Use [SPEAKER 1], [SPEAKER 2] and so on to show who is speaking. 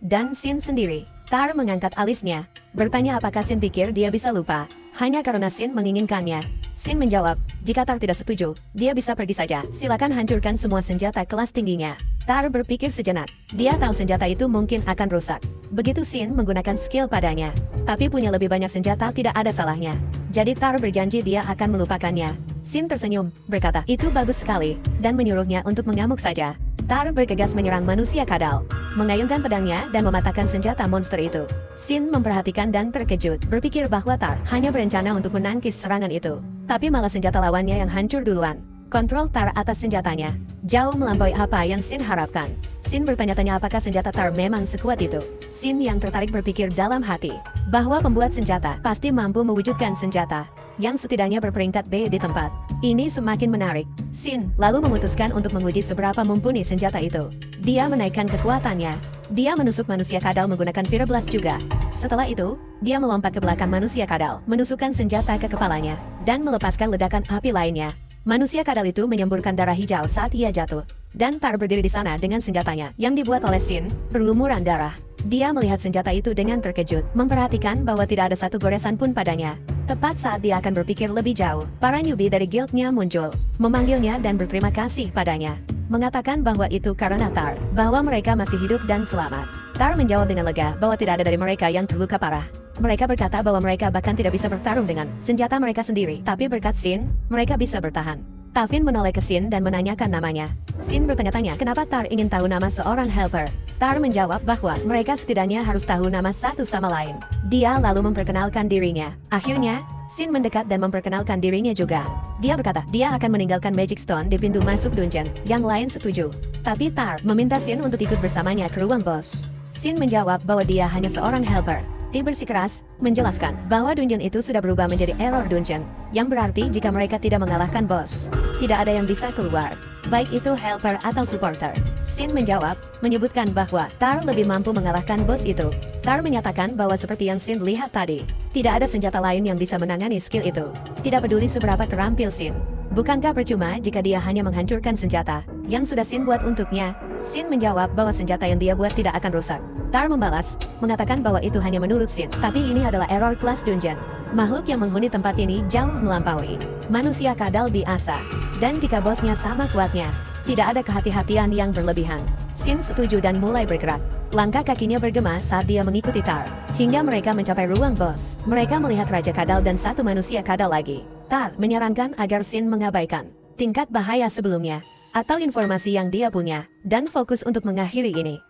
[SPEAKER 1] Dan Sin sendiri. Tar mengangkat alisnya, bertanya apakah Sin pikir dia bisa lupa, hanya karena Sin menginginkannya. Sin menjawab, jika Tar tidak setuju, dia bisa pergi saja. Silakan hancurkan semua senjata kelas tingginya. Tar berpikir sejenak. Dia tahu senjata itu mungkin akan rusak. Begitu Sin menggunakan skill padanya. Tapi punya lebih banyak senjata tidak ada salahnya. Jadi Tar berjanji dia akan melupakannya. Sin tersenyum, berkata, itu bagus sekali, dan menyuruhnya untuk mengamuk saja. Tar bergegas menyerang manusia kadal, mengayunkan pedangnya dan mematahkan senjata monster itu. Sin memperhatikan dan terkejut, berpikir bahwa Tar hanya berencana untuk menangkis serangan itu. Tapi malah senjata lawannya yang hancur duluan. Kontrol Tar atas senjatanya jauh melampaui apa yang Sin harapkan. Sin bertanya-tanya apakah senjata Tar memang sekuat itu. Sin yang tertarik berpikir dalam hati bahwa pembuat senjata pasti mampu mewujudkan senjata yang setidaknya berperingkat B di tempat. Ini semakin menarik. Sin lalu memutuskan untuk menguji seberapa mumpuni senjata itu. Dia menaikkan kekuatannya. Dia menusuk manusia kadal menggunakan Fire Blast juga. Setelah itu, dia melompat ke belakang manusia kadal, menusukkan senjata ke kepalanya, dan melepaskan ledakan api lainnya. Manusia kadal itu menyemburkan darah hijau saat ia jatuh. Dan Tar berdiri di sana dengan senjatanya yang dibuat oleh Sin, berlumuran darah. Dia melihat senjata itu dengan terkejut, memperhatikan bahwa tidak ada satu goresan pun padanya. Tepat saat dia akan berpikir lebih jauh, para newbie dari guildnya muncul, memanggilnya dan berterima kasih padanya. Mengatakan bahwa itu karena Tar, bahwa mereka masih hidup dan selamat. Tar menjawab dengan lega bahwa tidak ada dari mereka yang terluka parah. Mereka berkata bahwa mereka bahkan tidak bisa bertarung dengan senjata mereka sendiri, tapi berkat Sin, mereka bisa bertahan. Tafin menoleh ke Sin dan menanyakan namanya. Sin bertanya-tanya kenapa Tar ingin tahu nama seorang helper. Tar menjawab bahwa mereka setidaknya harus tahu nama satu sama lain. Dia lalu memperkenalkan dirinya. Akhirnya, Sin mendekat dan memperkenalkan dirinya juga. Dia berkata dia akan meninggalkan Magic Stone di pintu masuk dungeon. Yang lain setuju. Tapi Tar meminta Sin untuk ikut bersamanya ke ruang bos. Sin menjawab bahwa dia hanya seorang helper. Dia bersikeras menjelaskan bahwa dungeon itu sudah berubah menjadi error dungeon, yang berarti jika mereka tidak mengalahkan bos, tidak ada yang bisa keluar, baik itu helper atau supporter. Sin menjawab, menyebutkan bahwa Tar lebih mampu mengalahkan bos itu. Tar menyatakan bahwa seperti yang Sin lihat tadi, tidak ada senjata lain yang bisa menangani skill itu. Tidak peduli seberapa terampil Sin. Bukankah percuma jika dia hanya menghancurkan senjata yang sudah Sin buat untuknya? Sin menjawab bahwa senjata yang dia buat tidak akan rusak. Tar membalas, mengatakan bahwa itu hanya menurut Sin, tapi ini adalah error class dungeon. Makhluk yang menghuni tempat ini jauh melampaui manusia kadal biasa. Dan jika bosnya sama kuatnya, tidak ada kehati-hatian yang berlebihan. Sin setuju dan mulai bergerak. Langkah kakinya bergema saat dia mengikuti Tar, hingga mereka mencapai ruang bos. Mereka melihat Raja Kadal dan satu manusia kadal lagi. Tar menyarankan agar Sin mengabaikan tingkat bahaya sebelumnya, atau informasi yang dia punya, dan fokus untuk mengakhiri ini.